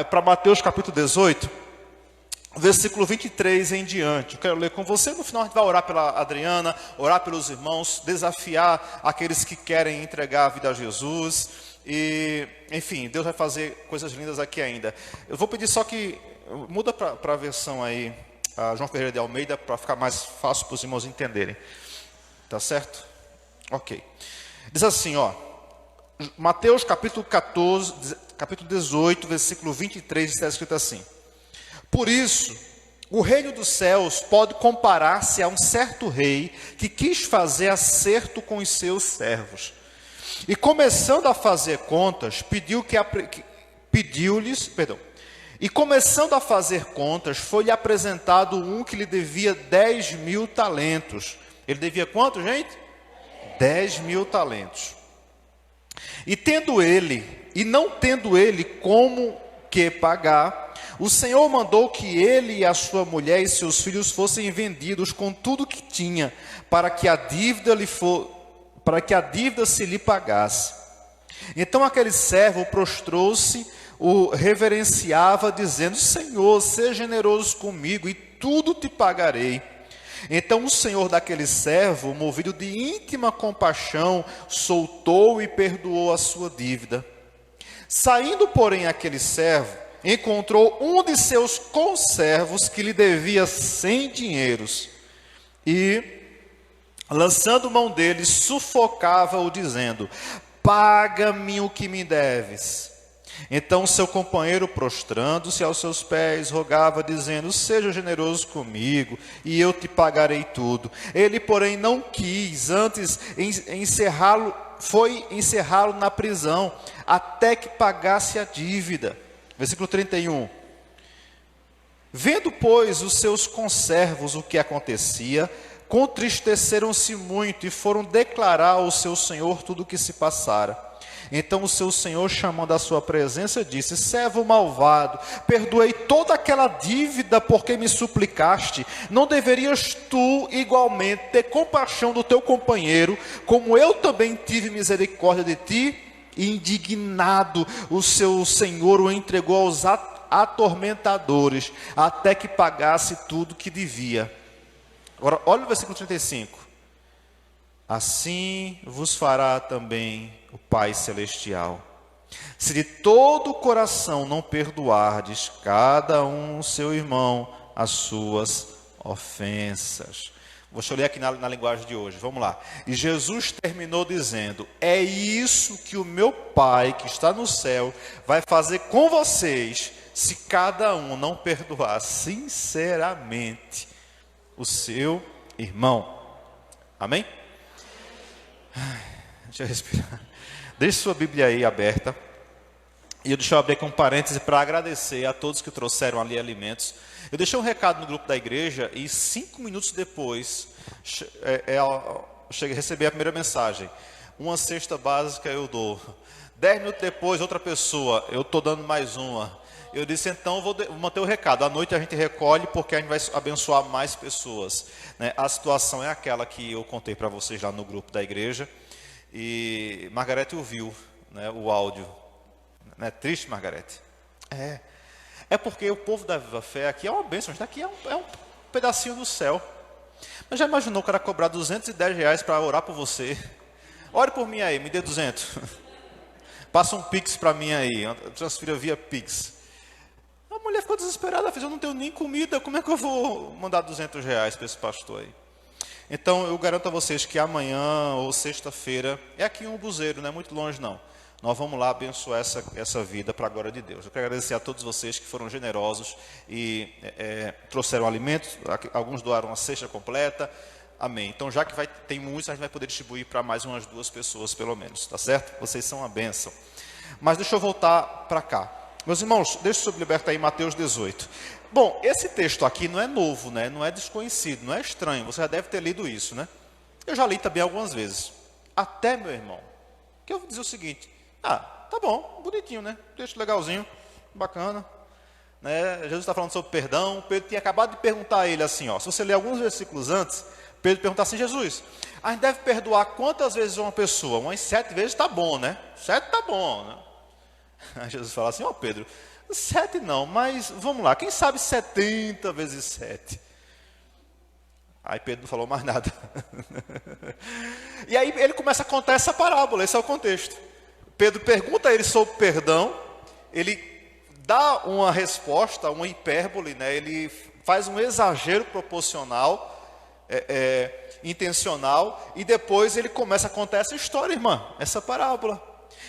para Mateus capítulo 18, versículo 23 em diante. Eu quero ler com você. No final a gente vai orar pela Adriana, orar pelos irmãos, desafiar aqueles que querem entregar a vida a Jesus. E, enfim, Deus vai fazer coisas lindas aqui ainda. Eu vou pedir só que muda para a versão aí, a João Ferreira de Almeida, para ficar mais fácil para os irmãos entenderem. Tá certo? Ok. Diz assim, ó. Mateus capítulo 18, versículo 23, está escrito assim: por isso, o reino dos céus pode comparar-se a um certo rei que quis fazer acerto com os seus servos. E começando a fazer contas, foi-lhe apresentado um que lhe devia 10.000 talentos. Ele devia quanto, gente? 10.000 talentos. E não tendo ele como que pagar, o Senhor mandou que ele e a sua mulher e seus filhos fossem vendidos com tudo que tinha, para que a dívida se lhe pagasse. Então aquele servo prostrou-se, o reverenciava, dizendo: Senhor, seja generoso comigo e tudo te pagarei. Então o senhor daquele servo, movido de íntima compaixão, soltou e perdoou a sua dívida. Saindo, porém, aquele servo, encontrou um de seus conservos que lhe devia 100 dinheiros. E, lançando mão dele, sufocava-o, dizendo: paga-me o que me deves. Então seu companheiro, prostrando-se aos seus pés, rogava, dizendo: seja generoso comigo, e eu te pagarei tudo. Ele, porém, não quis, antes encerrá-lo na prisão, até que pagasse a dívida. Versículo 31. Vendo, pois, os seus conservos o que acontecia, contristeceram-se muito e foram declarar ao seu senhor tudo o que se passara. Então o seu senhor, chamando à sua presença, disse: servo malvado, perdoei toda aquela dívida porque me suplicaste. Não deverias tu igualmente ter compaixão do teu companheiro, como eu também tive misericórdia de ti? E indignado, o seu senhor o entregou aos atormentadores, até que pagasse tudo que devia. Agora, olha o versículo 35. Assim vos fará também o Pai Celestial, se de todo o coração não perdoardes cada um seu irmão as suas ofensas. Deixa eu ler aqui na linguagem de hoje, vamos lá. E Jesus terminou dizendo: é isso que o meu Pai que está no céu vai fazer com vocês, se cada um não perdoar sinceramente o seu irmão. Amém? Deixa eu respirar. Deixe sua Bíblia aí aberta. E deixa eu abrir aqui um parêntese para agradecer a todos que trouxeram ali alimentos. Eu deixei um recado no grupo da igreja e 5 minutos depois cheguei a receber a primeira mensagem. Uma cesta básica eu dou. 10 minutos depois, outra pessoa, eu estou dando mais uma. Eu disse: então vou manter o recado. À noite a gente recolhe porque a gente vai abençoar mais pessoas, né? A situação é aquela que eu contei para vocês lá no grupo da igreja. E Margarete ouviu, né, o áudio. Não é triste, Margarete? É porque o povo da Viva Fé aqui é uma bênção. A gente aqui é um pedacinho do céu. Mas já imaginou o cara cobrar R$210 para orar por você? Ore por mim aí, me dê 200. Passa um Pix para mim aí, transfira via Pix. A mulher ficou desesperada, ela fez: eu não tenho nem comida, como é que eu vou mandar R$200 para esse pastor aí? Então eu garanto a vocês que amanhã ou sexta-feira, é aqui em Umbuzeiro, não é muito longe não. Nós vamos lá abençoar essa vida para a glória de Deus. Eu quero agradecer a todos vocês que foram generosos e trouxeram alimentos. Alguns doaram a cesta completa. Amém. Então, já que tem muitos, a gente vai poder distribuir para mais umas 2 pessoas, pelo menos. Tá certo? Vocês são uma bênção. Mas deixa eu voltar para cá. Meus irmãos, deixa eu sublinhar aí Mateus 18. Bom, esse texto aqui não é novo, né? Não é desconhecido, não é estranho. Você já deve ter lido isso, né? Eu já li também algumas vezes. Até, meu irmão, que eu vou dizer o seguinte: tá bom, bonitinho, né? Texto legalzinho, bacana. Né? Jesus está falando sobre perdão. Pedro tinha acabado de perguntar a ele assim, ó, se você ler alguns versículos antes, Pedro pergunta assim: Jesus, a gente deve perdoar quantas vezes uma pessoa? Umas 7 vezes está bom, né? 7 está bom, né? Aí Jesus fala assim: ó Pedro, 7 não, mas vamos lá, quem sabe 70 vezes 7? Aí Pedro não falou mais nada. E aí ele começa a contar essa parábola, esse é o contexto. Pedro pergunta a ele sobre perdão, ele dá uma resposta, uma hipérbole, né? Ele faz um exagero proporcional, intencional, e depois ele começa a contar essa história, irmã, essa parábola.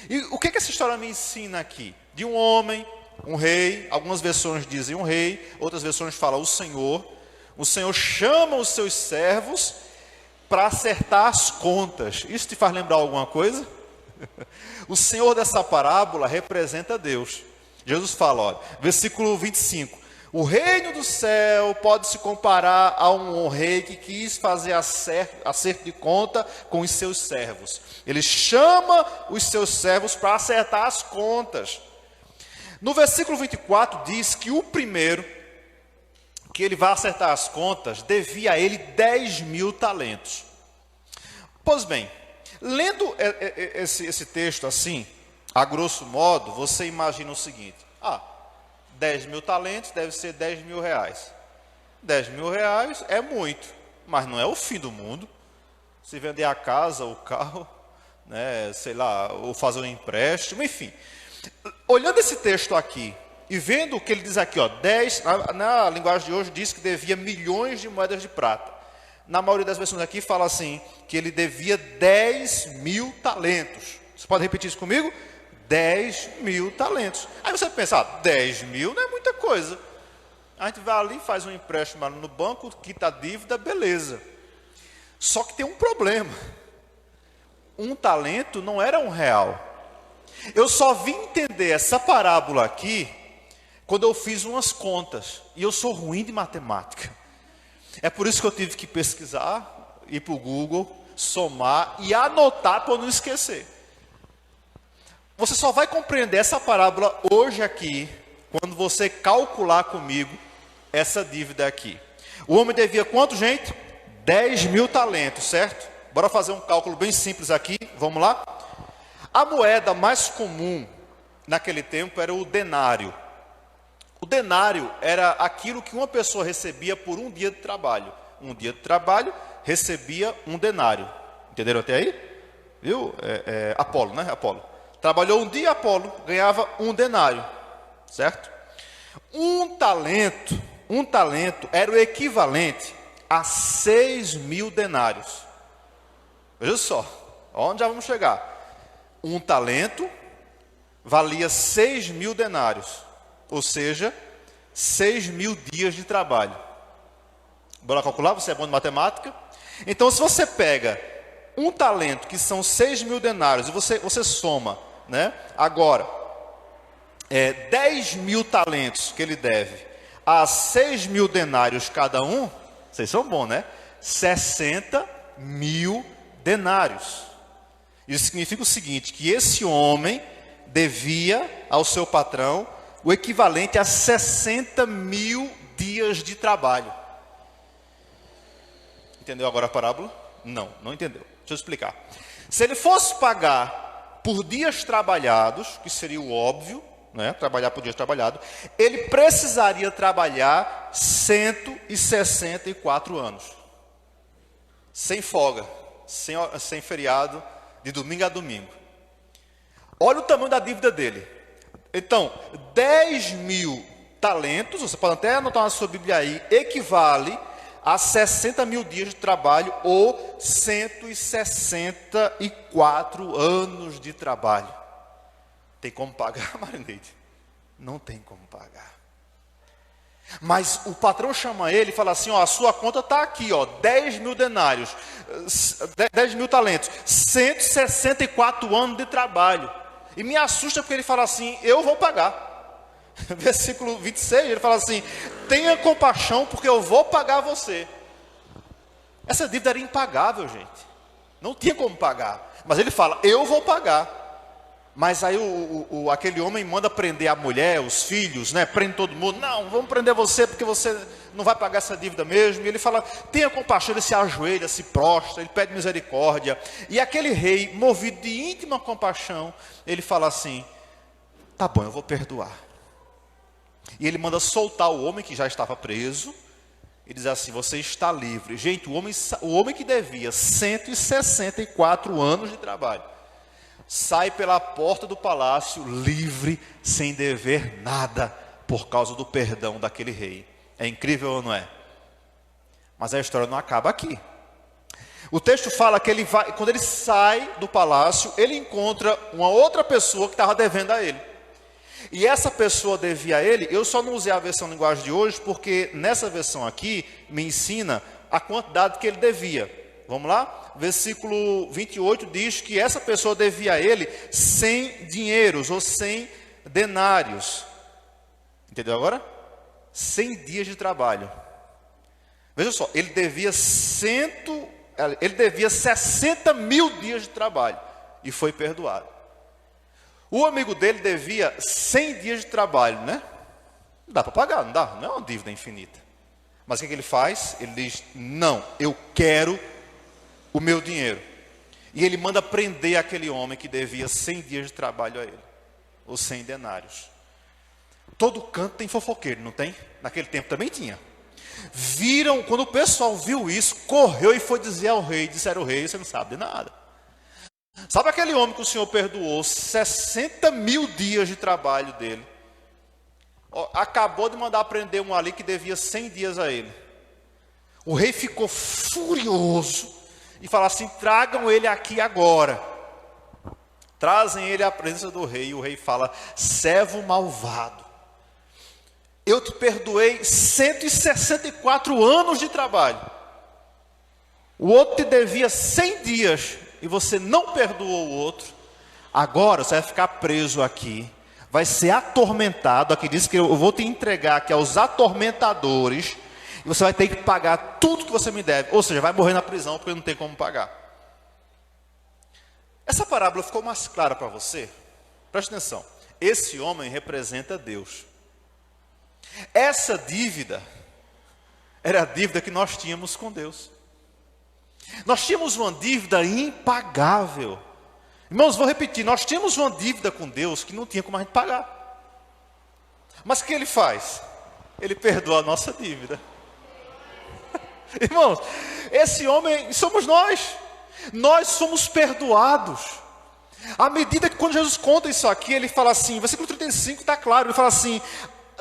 E o que essa história me ensina aqui? De um homem, um rei, algumas versões dizem um rei, outras versões falam o Senhor chama os seus servos para acertar as contas. Isso te faz lembrar alguma coisa? O Senhor dessa parábola representa Deus. Jesus fala, olha, versículo 25. O reino do céu pode se comparar a um rei que quis fazer acerto de conta com os seus servos. Ele chama os seus servos para acertar as contas. No versículo 24 diz que o primeiro, que ele vai acertar as contas, devia a ele 10.000 talentos. Pois bem, lendo esse texto assim, a grosso modo, você imagina o seguinte: 10.000 talentos deve ser 10.000 reais. 10.000 reais é muito, mas não é o fim do mundo. Se vender a casa, o carro, né, sei lá, ou fazer um empréstimo, enfim. Olhando esse texto aqui e vendo o que ele diz aqui, na linguagem de hoje diz que devia milhões de moedas de prata. Na maioria das versões aqui fala assim, que ele devia 10.000 talentos. Você pode repetir isso comigo? 10.000 talentos. Aí você pensa, 10.000 não é muita coisa. A gente vai ali, faz um empréstimo no banco, quita a dívida, beleza. Só que tem um problema. Um talento não era R$1. Eu só vim entender essa parábola aqui quando eu fiz umas contas. E eu sou ruim de matemática. É por isso que eu tive que pesquisar, ir para o Google, somar e anotar para eu não esquecer. Você só vai compreender essa parábola hoje aqui, quando você calcular comigo essa dívida aqui. O homem devia quanto, gente? 10.000 talentos, certo? Bora fazer um cálculo bem simples aqui, vamos lá? A moeda mais comum naquele tempo era o denário. O denário era aquilo que uma pessoa recebia por um dia de trabalho. Um dia de trabalho recebia um denário. Entenderam até aí? Viu? Apolo, né? Apolo. Trabalhou um dia, Apolo, ganhava um denário, certo? Um talento era o equivalente a 6.000 denários. Veja só, onde já vamos chegar? Um talento valia 6.000 denários, ou seja, 6.000 dias de trabalho. Bora calcular? Você é bom de matemática? Então, se você pega um talento, que são 6.000 denários, e você soma, né? Agora, 10.000 talentos que ele deve a 6.000 denários cada um, vocês são bons, né? 60.000 denários. Isso significa o seguinte, que esse homem devia ao seu patrão o equivalente a 60.000 dias de trabalho. Entendeu agora a parábola? Não entendeu. Deixa eu explicar. Se ele fosse pagar por dias trabalhados, que seria o óbvio, né? Trabalhar por dias trabalhados, ele precisaria trabalhar 164 anos. Sem folga, sem feriado, de domingo a domingo. Olha o tamanho da dívida dele. Então, 10.000 talentos, você pode até anotar na sua Bíblia aí, equivale a 60.000 dias de trabalho ou 164 anos de trabalho. Tem como pagar, Marineide? Não tem como pagar. Mas o patrão chama ele e fala assim, a sua conta está aqui, 10.000 denários, 10.000 talentos, 164 anos de trabalho. E me assusta porque ele fala assim, eu vou pagar. Versículo 26, ele fala assim, tenha compaixão porque eu vou pagar você. Essa dívida era impagável, gente. Não tinha como pagar. Mas ele fala, eu vou pagar. Mas aí aquele homem manda prender a mulher, os filhos, né? Prende todo mundo. Não, vamos prender você porque você não vai pagar essa dívida mesmo. E ele fala, tenha compaixão, ele se ajoelha, se prostra, ele pede misericórdia. E aquele rei, movido de íntima compaixão, ele fala assim, tá bom, eu vou perdoar. E ele manda soltar o homem que já estava preso. E diz assim, você está livre. Gente, o homem que devia 164 anos de trabalho, sai pela porta do palácio livre, sem dever nada, por causa do perdão daquele rei. É incrível ou não é? Mas a história não acaba aqui. O texto fala que ele vai, quando ele sai do palácio, ele encontra uma outra pessoa que estava devendo a ele. E essa pessoa devia a ele, eu só não usei a versão linguagem de hoje, porque nessa versão aqui me ensina a quantidade que ele devia. Vamos lá? Versículo 28 diz que essa pessoa devia a ele 100 dinheiros ou 100 denários. Entendeu agora? 100 dias de trabalho. Veja só, ele devia 60 mil dias de trabalho e foi perdoado. O amigo dele devia 100 dias de trabalho, né? Não dá para pagar, não dá? Não é uma dívida infinita. Mas o que ele faz? Ele diz, não, eu quero o meu dinheiro. E ele manda prender aquele homem que devia 100 dias de trabalho a ele. Ou 100 denários. Todo canto tem fofoqueiro, não tem? Naquele tempo também tinha. Viram, quando o pessoal viu isso, correu e foi dizer ao rei. Disseram ao rei, você não sabe de nada. Sabe aquele homem que o Senhor perdoou 60 mil dias de trabalho dele? Acabou de mandar prender um ali que devia 100 dias a ele. O rei ficou furioso e falou assim, tragam ele aqui agora. Trazem ele à presença do rei e o rei fala, servo malvado, eu te perdoei 164 anos de trabalho. O outro te devia 100 dias e você não perdoou o outro. Agora você vai ficar preso aqui, vai ser atormentado. Aqui diz que eu vou te entregar aqui aos atormentadores e você vai ter que pagar tudo que você me deve. Ou seja, vai morrer na prisão porque não tem como pagar. Essa parábola ficou mais clara para você? Preste atenção. Esse homem representa Deus. Essa dívida era a dívida que nós tínhamos com Deus. Nós tínhamos uma dívida impagável. Irmãos, vou repetir, nós tínhamos uma dívida com Deus que não tinha como a gente pagar. Mas o que ele faz? Ele perdoa a nossa dívida. Irmãos, esse homem somos nós. Nós somos perdoados. À medida que quando Jesus conta isso aqui, ele fala assim, versículo 35 está claro, ele fala assim,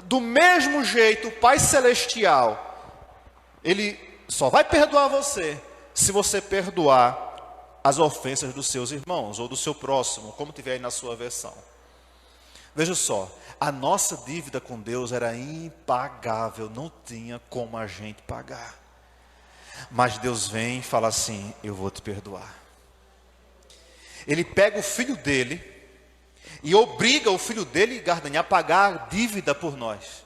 do mesmo jeito o Pai Celestial, Ele só vai perdoar você se você perdoar as ofensas dos seus irmãos ou do seu próximo, como tiver aí na sua versão. Veja só, a nossa dívida com Deus era impagável, não tinha como a gente pagar. Mas Deus vem e fala assim, eu vou te perdoar. Ele pega o filho dele e obriga o filho dele, Gardanha, a pagar a dívida por nós.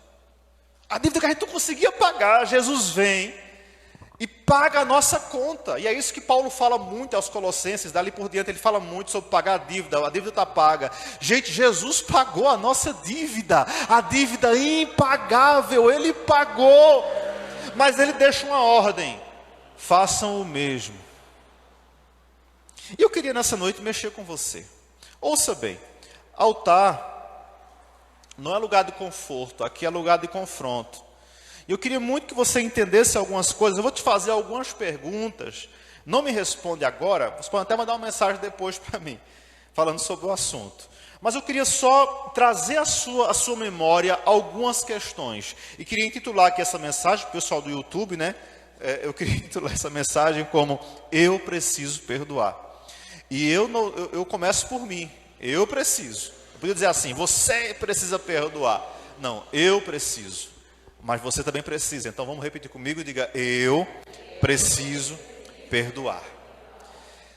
A dívida que a gente não conseguia pagar, Jesus vem e paga a nossa conta. E é isso que Paulo fala muito aos Colossenses, dali por diante ele fala muito sobre pagar a dívida está paga. Gente, Jesus pagou a nossa dívida, a dívida impagável, ele pagou. Mas ele deixa uma ordem, façam o mesmo. E eu queria nessa noite mexer com você. Ouça bem, altar não é lugar de conforto, aqui é lugar de confronto. E eu queria muito que você entendesse algumas coisas. Eu vou te fazer algumas perguntas. Não me responde agora, você pode até mandar uma mensagem depois para mim, falando sobre o assunto. Mas eu queria só trazer à sua memória algumas questões. E queria intitular aqui essa mensagem, para o pessoal do YouTube, né? Eu queria intitular essa mensagem como Eu Preciso Perdoar. E eu começo por mim, eu preciso. Eu podia dizer assim, você precisa perdoar. Não, eu preciso. Mas você também precisa. Então vamos repetir comigo e diga, eu preciso perdoar.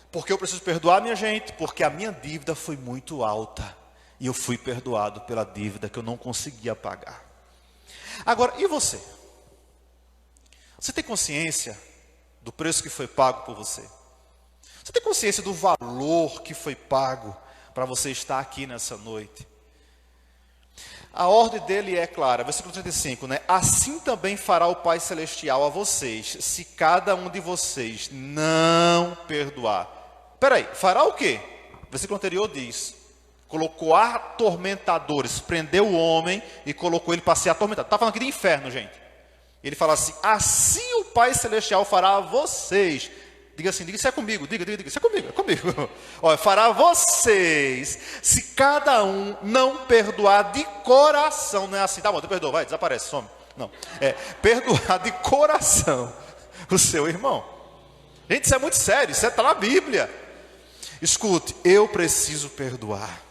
Por que eu preciso perdoar, minha gente? Porque a minha dívida foi muito alta. E eu fui perdoado pela dívida que eu não conseguia pagar. Agora, e você? Você tem consciência do preço que foi pago por você? Você tem consciência do valor que foi pago para você estar aqui nessa noite? A ordem dele é clara, versículo 35, né? Assim também fará o Pai Celestial a vocês, se cada um de vocês não perdoar. Espera aí, fará o quê? O versículo anterior diz, colocou atormentadores, prendeu o homem e colocou ele para ser atormentado. Está falando aqui de inferno, gente. Ele fala assim: assim o Pai Celestial fará a vocês. Diga assim, diga, isso é comigo, diga, isso é comigo. Olha, fará a vocês, se cada um não perdoar de coração. Não é assim, tá bom, eu perdoo, vai, desaparece, some. Não, é perdoar de coração o seu irmão. Gente, isso é muito sério, isso está na Bíblia. Escute, eu preciso perdoar.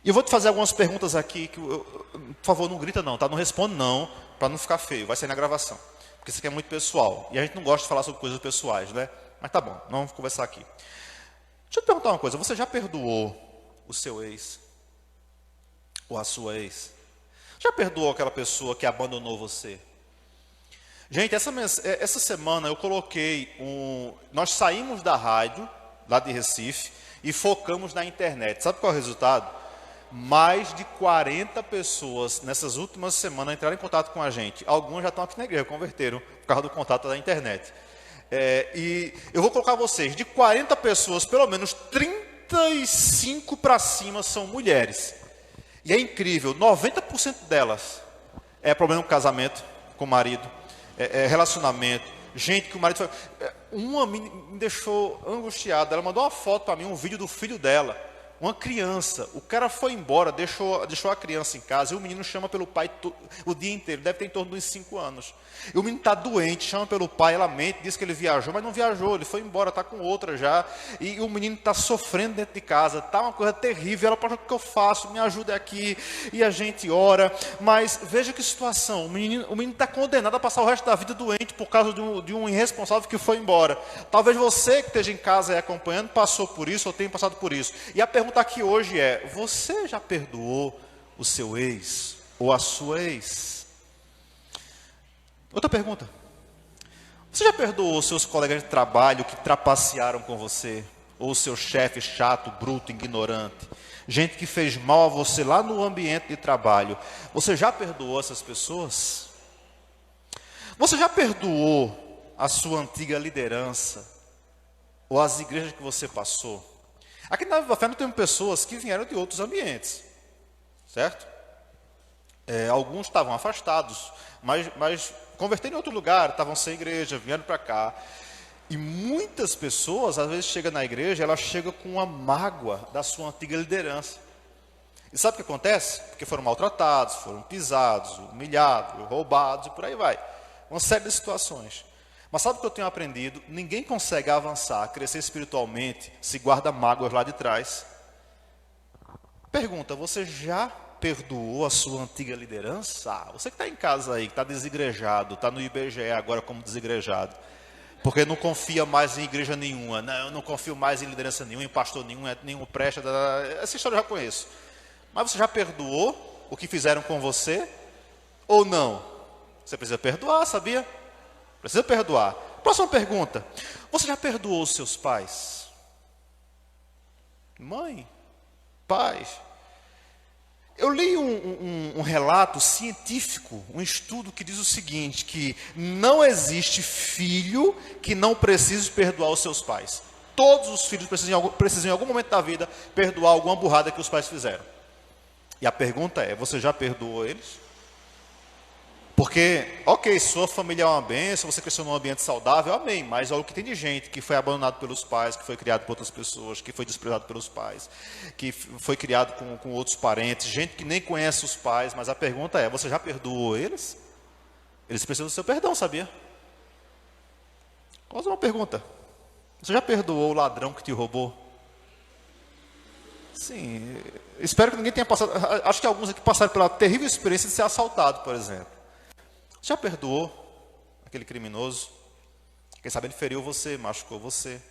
E eu vou te fazer algumas perguntas aqui, por favor, não grita não, tá? Não responde não, para não ficar feio, vai ser na gravação. Porque isso aqui é muito pessoal. E a gente não gosta de falar sobre coisas pessoais, né? Mas tá bom, não vamos conversar aqui. Deixa eu te perguntar uma coisa, você já perdoou o seu ex? Ou a sua ex? Já perdoou aquela pessoa que abandonou você? Gente, essa semana eu coloquei nós saímos da rádio, lá de Recife, e focamos na internet. Sabe qual é o resultado? Mais de 40 pessoas nessas últimas semanas entraram em contato com a gente. Algumas já estão aqui na igreja, converteram por causa do contato da internet. E eu vou colocar vocês, de 40 pessoas, pelo menos 35 para cima são mulheres. E é incrível, 90% delas é problema com casamento, com o marido, relacionamento. Gente que o marido foi... Uma me deixou angustiada, ela mandou uma foto para mim, um vídeo do filho dela. Uma criança, o cara foi embora, deixou a criança em casa, e o menino chama pelo pai o dia inteiro, deve ter em torno de uns 5 anos. E o menino está doente, chama pelo pai, ela mente, diz que ele viajou, mas não viajou, ele foi embora, está com outra já. E o menino está sofrendo dentro de casa, está uma coisa terrível, ela pergunta: o que eu faço? Me ajuda aqui. E a gente ora, mas veja que situação, o menino está condenado a passar o resto da vida doente por causa de um irresponsável que foi embora. Talvez você que esteja em casa aí acompanhando, passou por isso ou tenha passado por isso. E a pergunta aqui hoje é: você já perdoou o seu ex ou a sua ex? Outra pergunta: você já perdoou os seus colegas de trabalho que trapacearam com você? Ou o seu chefe chato, bruto, ignorante? Gente que fez mal a você lá no ambiente de trabalho. Você já perdoou essas pessoas? Você já perdoou a sua antiga liderança? Ou as igrejas que você passou? Aqui na Viva Fé nós temos pessoas que vieram de outros ambientes, certo? Alguns estavam afastados, mas converteram em outro lugar, estavam sem igreja, vieram para cá. E muitas pessoas, às vezes, chegam na igreja, elas chegam com uma mágoa da sua antiga liderança. E sabe o que acontece? Porque foram maltratados, foram pisados, humilhados, roubados e por aí vai. Uma série de situações. Mas sabe o que eu tenho aprendido? Ninguém consegue avançar, crescer espiritualmente, se guarda mágoas lá de trás. Pergunta: você já perdoou a sua antiga liderança? Você que está em casa aí, que está desigrejado, está no IBGE agora como desigrejado, porque não confia mais em igreja nenhuma. Não, eu não confio mais em liderança nenhuma, em pastor nenhum presta. Essa história eu já conheço. Mas você já perdoou o que fizeram com você? Ou não? Você precisa perdoar, sabia? Precisa perdoar. Próxima pergunta: você já perdoou os seus pais? Mãe? Pais? Eu li um relato científico, um estudo que diz o seguinte, que não existe filho que não precise perdoar os seus pais. Todos os filhos precisam em algum momento da vida perdoar alguma burrada que os pais fizeram. E a pergunta é: você já perdoou eles? Porque, ok, sua família é uma bênção, você cresceu num ambiente saudável, amém. Mas olha o que tem de gente que foi abandonado pelos pais, que foi criado por outras pessoas, que foi desprezado pelos pais, que foi criado com outros parentes, gente que nem conhece os pais. Mas a pergunta é: você já perdoou eles? Eles precisam do seu perdão, sabia? Vou fazer uma pergunta: você já perdoou o ladrão que te roubou? Sim, espero que ninguém tenha passado. Acho que alguns aqui passaram pela terrível experiência de ser assaltado, por exemplo. Já perdoou aquele criminoso? Quem sabe ele feriu você, machucou você.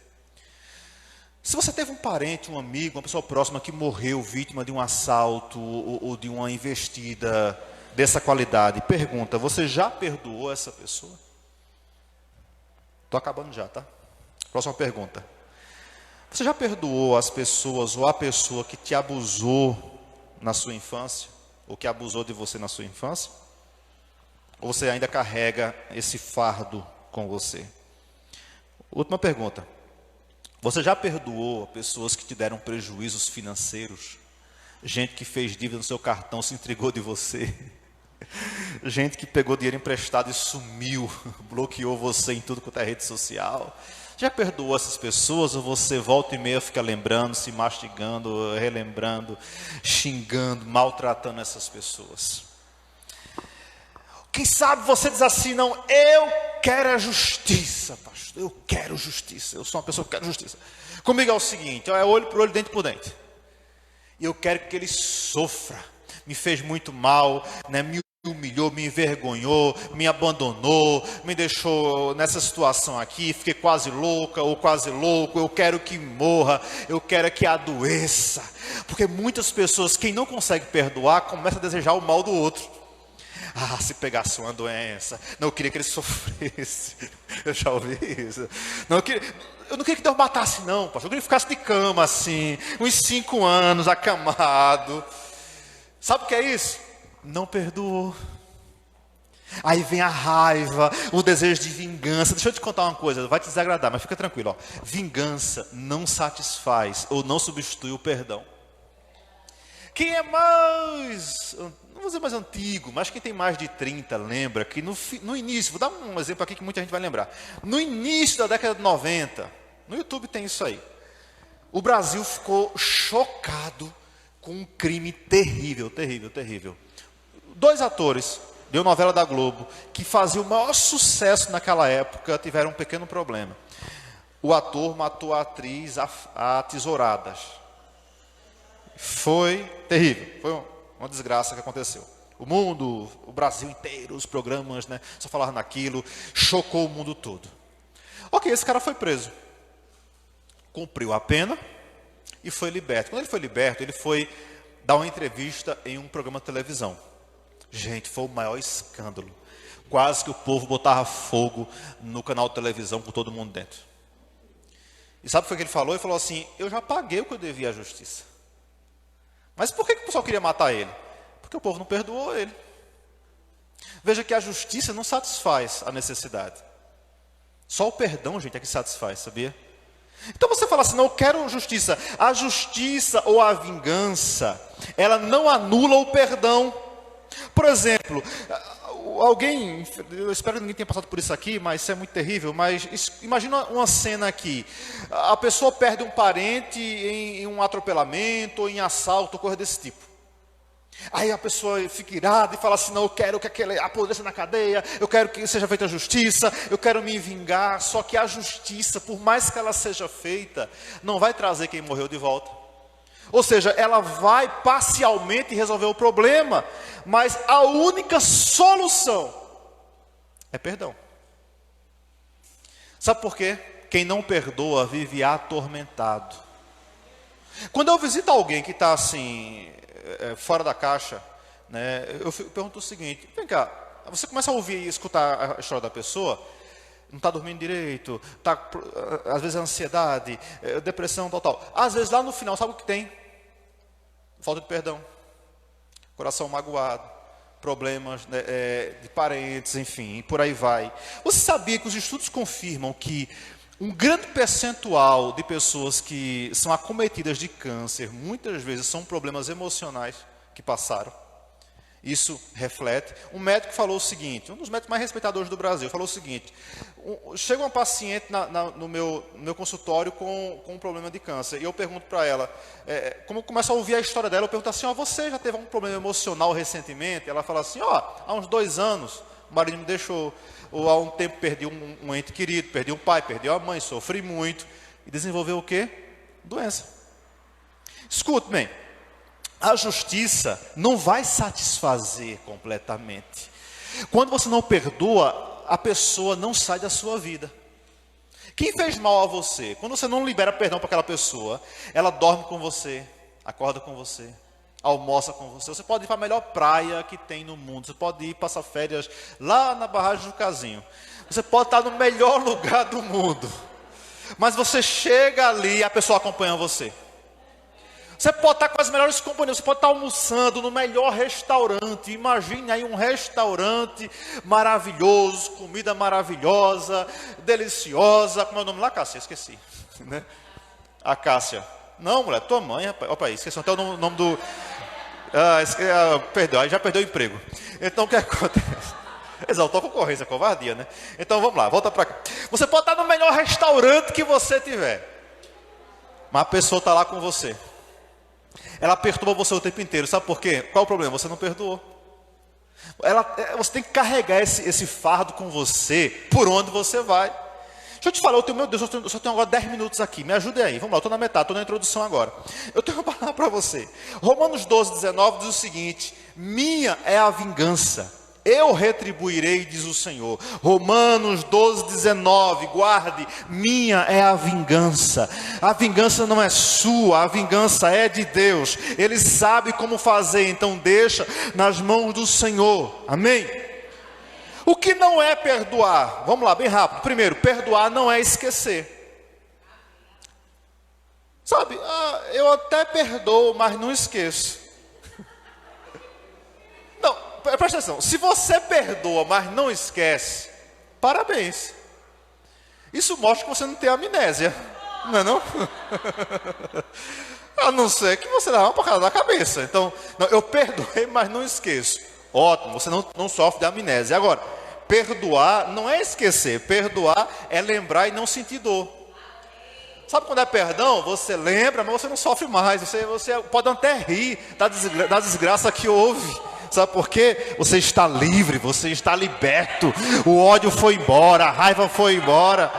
Se você teve um parente, um amigo, uma pessoa próxima que morreu vítima de um assalto ou de uma investida dessa qualidade, pergunta: você já perdoou essa pessoa? Estou acabando já, tá? Próxima pergunta: você já perdoou as pessoas ou a pessoa que te abusou na sua infância? Ou que abusou de você na sua infância? Ou você ainda carrega esse fardo com você? Última pergunta: Você já perdoou pessoas que te deram prejuízos financeiros? Gente que fez dívida no seu cartão, se entregou de você. Gente que pegou dinheiro emprestado e sumiu, bloqueou você em tudo quanto é rede social. Já perdoou essas pessoas ou você volta e meia fica lembrando, se mastigando, relembrando, xingando, maltratando essas pessoas? Quem sabe você diz assim, não, eu quero a justiça, pastor, eu quero justiça, eu sou uma pessoa que quer justiça. Comigo é o seguinte, é olho por olho, dente por dente. E eu quero que ele sofra, me fez muito mal, né, me humilhou, me envergonhou, me abandonou, me deixou nessa situação aqui, fiquei quase louca ou quase louco, eu quero que morra, eu quero que adoeça. Porque muitas pessoas, quem não consegue perdoar, começa a desejar o mal do outro. Ah, se pegasse uma doença, não, eu queria que ele sofresse. Eu já ouvi isso. Eu não queria que Deus matasse não, pastor. Eu queria que ficasse de cama assim, uns 5 anos, acamado. Sabe o que é isso? Não perdoou. Aí vem a raiva, o desejo de vingança. Deixa eu te contar uma coisa, vai te desagradar, mas fica tranquilo. Ó. Vingança não satisfaz ou não substitui o perdão. Quem é mais, não vou dizer mais antigo, mas quem tem mais de 30 lembra que no início, vou dar um exemplo aqui que muita gente vai lembrar. No início da década de 90, no YouTube tem isso aí. O Brasil ficou chocado com um crime terrível, terrível, terrível. 2 atores de uma novela da Globo, que faziam o maior sucesso naquela época, tiveram um pequeno problema. O ator matou a atriz a tesouradas. Foi terrível, foi uma desgraça que aconteceu. O mundo, o Brasil inteiro, os programas, né, só falaram naquilo, chocou o mundo todo. Ok, esse cara foi preso. Cumpriu a pena e foi liberto. Quando ele foi liberto, ele foi dar uma entrevista em um programa de televisão. Gente, foi o maior escândalo. Quase que o povo botava fogo no canal de televisão com todo mundo dentro. E sabe o que ele falou? Ele falou assim, eu já paguei o que eu devia à justiça. Mas por que o pessoal queria matar ele? Porque o povo não perdoou ele. Veja que a justiça não satisfaz a necessidade. Só o perdão, gente, é que satisfaz, sabia? Então você fala assim, não, eu quero justiça. A justiça ou a vingança, ela não anula o perdão. Por exemplo, alguém, eu espero que ninguém tenha passado por isso aqui, mas isso é muito terrível, mas imagina uma cena aqui, a pessoa perde um parente em um atropelamento, ou em assalto, coisa desse tipo. Aí a pessoa fica irada e fala assim, não, eu quero que aquele apodreça na cadeia, eu quero que seja feita a justiça, eu quero me vingar, só que a justiça, por mais que ela seja feita, não vai trazer quem morreu de volta. Ou seja, ela vai parcialmente resolver o problema, mas a única solução é perdão. Sabe por quê? Quem não perdoa vive atormentado. Quando eu visito alguém que está assim, fora da caixa, né, eu pergunto o seguinte, vem cá, você começa a ouvir e escutar a história da pessoa, não está dormindo direito, às vezes é ansiedade, depressão, tal. Às vezes lá no final, sabe o que tem? Falta de perdão, coração magoado, problemas, né, de parentes, enfim, e por aí vai. Você sabia que os estudos confirmam que um grande percentual de pessoas que são acometidas de câncer, muitas vezes são problemas emocionais que passaram? Isso reflete. Um médico falou o seguinte, um dos médicos mais respeitados do Brasil, falou o seguinte, chega uma paciente no meu consultório com um problema de câncer, e eu pergunto para ela, como eu começo a ouvir a história dela, eu pergunto assim, você já teve um problema emocional recentemente? Ela fala assim, há uns 2 anos, o marido me deixou, ou há um tempo perdi um ente querido, perdi um pai, perdi uma mãe, sofri muito, e desenvolveu o quê? Doença. Escute bem, a justiça não vai satisfazer completamente. Quando você não perdoa, a pessoa não sai da sua vida. Quem fez mal a você? Quando você não libera perdão para aquela pessoa, ela dorme com você, acorda com você, almoça com você. Você pode ir para a melhor praia que tem no mundo. Você pode ir passar férias lá na barragem do Casinho. Você pode estar no melhor lugar do mundo. Mas você chega ali e a pessoa acompanha você. Você pode estar com as melhores companhias, você pode estar almoçando no melhor restaurante. Imagine aí um restaurante maravilhoso, comida maravilhosa, deliciosa. Como é o nome lá, Cássia? Esqueci. Né? A Cássia. Não, mulher, tua mãe, rapaz. Opa, esqueci até o nome do... perdão, aí já perdeu o emprego. Então, o que acontece? Exaltou a concorrência, covardia, né? Então, vamos lá, volta para cá. Você pode estar no melhor restaurante que você tiver. Mas a pessoa está lá com você. Ela perturba você o tempo inteiro. Sabe por quê? Qual o problema? Você não perdoou. Você tem que carregar esse fardo com você por onde você vai. Deixa eu te falar, meu Deus, eu só tenho agora 10 minutos aqui. Me ajude aí. Vamos lá, eu estou na metade, estou na introdução agora. Eu tenho uma palavra para você. Romanos 12, 19 diz o seguinte: minha é a vingança, eu retribuirei, diz o Senhor. Romanos 12, 19, guarde, minha é a vingança. A vingança não é sua, a vingança é de Deus. Ele sabe como fazer, então deixa nas mãos do Senhor. Amém? O que não é perdoar? Vamos lá, bem rápido. Primeiro, perdoar não é esquecer. Sabe, eu até perdoo, mas não esqueço. Não, presta atenção. Se você perdoa, mas não esquece, parabéns. Isso mostra que você não tem amnésia. Não é não? A não ser que você dá uma porrada na cabeça. Então, não, eu perdoei, mas não esqueço. Ótimo, você não sofre de amnésia. Agora, perdoar não é esquecer. Perdoar é lembrar e não sentir dor. Sabe quando é perdão? Você lembra, mas você não sofre mais. Você pode até rir da desgraça que houve. Sabe por quê? Você está livre, você está liberto. O ódio foi embora, a raiva foi embora.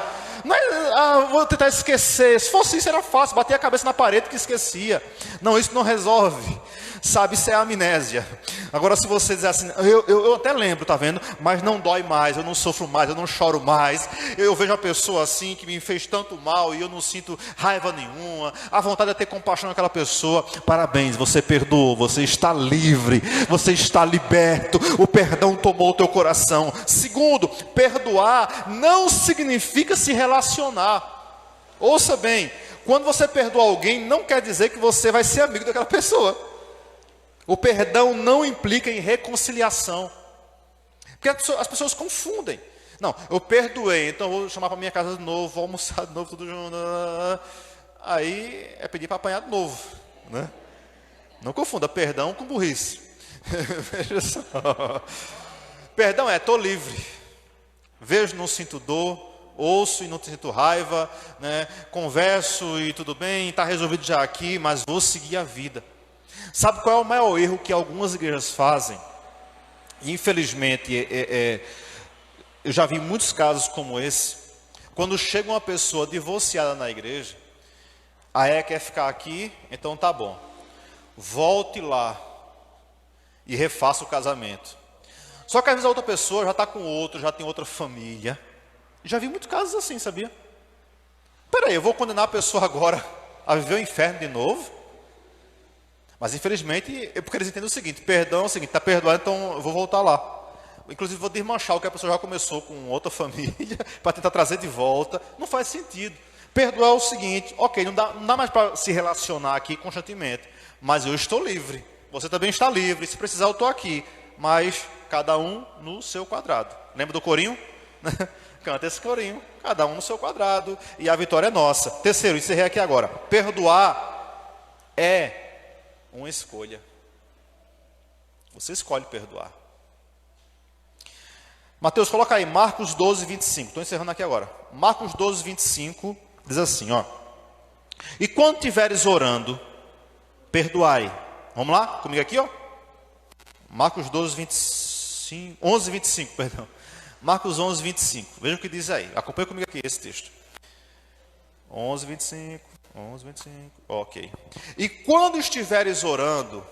Não é, vou tentar esquecer. Se fosse isso era fácil, bater a cabeça na parede que esquecia. Não, isso não resolve. Sabe, isso é amnésia. Agora se você dizer assim, eu até lembro, tá vendo? Mas não dói mais, eu não sofro mais, eu não choro mais. Eu vejo uma pessoa assim que me fez tanto mal e eu não sinto raiva nenhuma. A vontade é ter compaixão naquela pessoa. Parabéns, você perdoou, você está livre, você está liberto. O perdão tomou o teu coração. Segundo, perdoar não significa se relacionar. Ouça bem, quando você perdoa alguém, não quer dizer que você vai ser amigo daquela pessoa. O perdão não implica em reconciliação. Porque as pessoas confundem. Não, eu perdoei, então vou chamar para minha casa de novo, vou almoçar de novo, tudo junto. Aí é pedir para apanhar de novo, né? Não confunda perdão com burrice. Veja só. Perdão é, estou livre. Vejo, não sinto dor. Ouço e não sinto raiva, né? Converso e tudo bem, está resolvido já aqui, mas vou seguir a vida. Sabe qual é o maior erro que algumas igrejas fazem? Infelizmente, eu já vi muitos casos como esse. Quando chega uma pessoa divorciada na igreja, aí quer ficar aqui, então tá bom. Volte lá e refaça o casamento. Só que às vezes a outra pessoa já está com outro, já tem outra família. Já vi muitos casos assim, sabia? Peraí, eu vou condenar a pessoa agora a viver o inferno de novo? Mas infelizmente, porque eles entendem o seguinte: perdão é o seguinte, está perdoado, então eu vou voltar lá. Inclusive vou desmanchar o que a pessoa já começou com outra família, para tentar trazer de volta. Não faz sentido. Perdoar é o seguinte: ok, não dá mais para se relacionar aqui constantemente, mas eu estou livre, você também está livre, se precisar eu estou aqui, mas cada um no seu quadrado. Lembra do corinho? Canta esse corinho, cada um no seu quadrado, e a vitória é nossa. Terceiro, encerrei aqui agora. Perdoar é uma escolha. Você escolhe perdoar. Mateus, coloca aí, Marcos 12, 25. Estou encerrando aqui agora. Marcos 12, 25, diz assim, ó. E quando estiveres orando, perdoai. Vamos lá? Comigo aqui, ó. Marcos 12, 25, 11, 25, perdão. Marcos 11, 25. Veja o que diz aí. Acompanha comigo aqui esse texto. 11, 25. 11, 25, ok. E quando estiveres orando,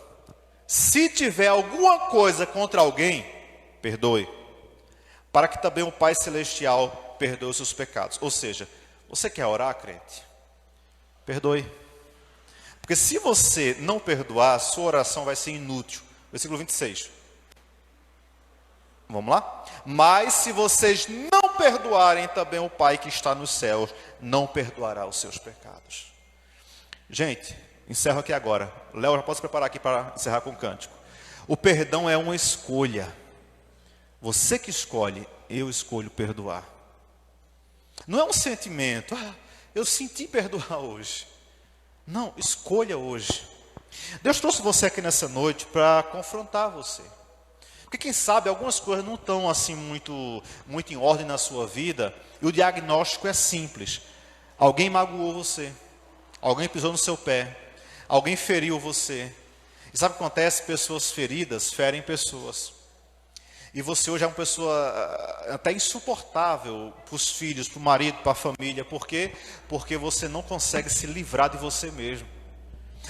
se tiver alguma coisa contra alguém, perdoe, para que também o Pai Celestial perdoe os seus pecados. Ou seja, você quer orar, crente? Perdoe. Porque se você não perdoar, sua oração vai ser inútil. Versículo 26. Vamos lá? Mas se vocês não perdoarem, também o Pai que está nos céus não perdoará os seus pecados. Gente, encerro aqui agora. Léo, já posso preparar aqui para encerrar com o cântico. O perdão é uma escolha. Você que escolhe, eu escolho perdoar. Não é um sentimento. Eu senti perdoar hoje. Não, escolha hoje. Deus trouxe você aqui nessa noite para confrontar você. Porque quem sabe algumas coisas não estão assim muito em ordem na sua vida, e o diagnóstico é simples. Alguém magoou você, alguém pisou no seu pé, alguém feriu você. E sabe o que acontece? Pessoas feridas ferem pessoas. E você hoje é uma pessoa até insuportável para os filhos, para o marido, para a família. Por quê? Porque você não consegue se livrar de você mesmo.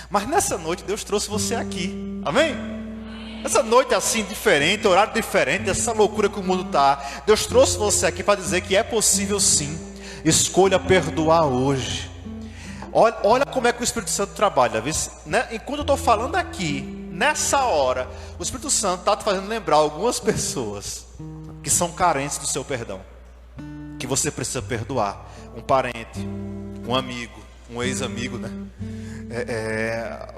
Mas nessa noite Deus trouxe você aqui. Amém? Essa noite assim diferente, horário diferente, essa loucura que o mundo está. Deus trouxe você aqui para dizer que é possível sim. Escolha perdoar hoje. Olha como é que o Espírito Santo trabalha. Enquanto eu estou falando aqui, nessa hora, o Espírito Santo está te fazendo lembrar algumas pessoas que são carentes do seu perdão, que você precisa perdoar. Um parente, um amigo, um ex-amigo, né?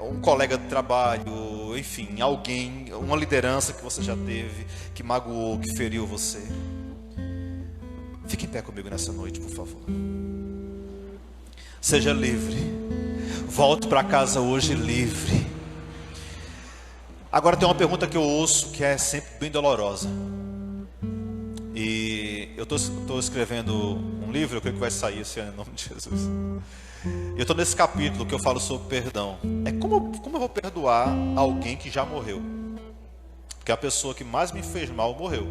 Um colega de trabalho, enfim, alguém, uma liderança que você já teve, que magoou, que feriu você. Fique em pé comigo nessa noite, por favor. Seja livre. Volte para casa hoje livre. Agora tem uma pergunta que eu ouço que é sempre bem dolorosa. E eu estou escrevendo um livro, eu creio que vai sair esse ano em nome de Jesus. Eu estou nesse capítulo que eu falo sobre perdão. Como eu vou perdoar alguém que já morreu? Porque a pessoa que mais me fez mal morreu.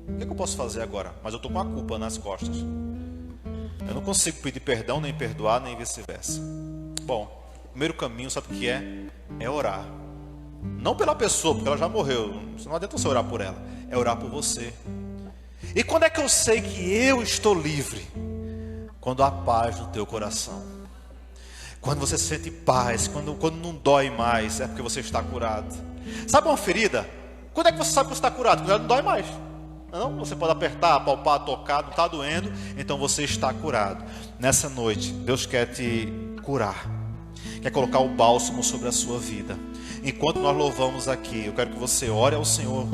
O que eu posso fazer agora? Mas eu estou com a culpa nas costas. Eu não consigo pedir perdão, nem perdoar, nem vice-versa. Bom, o primeiro caminho, sabe o que é? É orar. Não pela pessoa, porque ela já morreu. Não adianta você orar por ela. É orar por você. E quando é que eu sei que eu estou livre? Quando há paz no teu coração. Quando você sente paz, quando não dói mais, é porque você está curado. Sabe uma ferida? Quando é que você sabe que você está curado? Quando ela não dói mais. Não, você pode apertar, apalpar, tocar, não está doendo, então você está curado. Nessa noite, Deus quer te curar, quer colocar o bálsamo sobre a sua vida. Enquanto nós louvamos aqui, eu quero que você ore ao Senhor,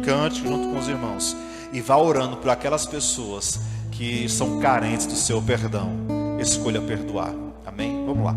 cante junto com os irmãos e vá orando por aquelas pessoas que são carentes do seu perdão. Escolha perdoar. Amém? Vamos lá.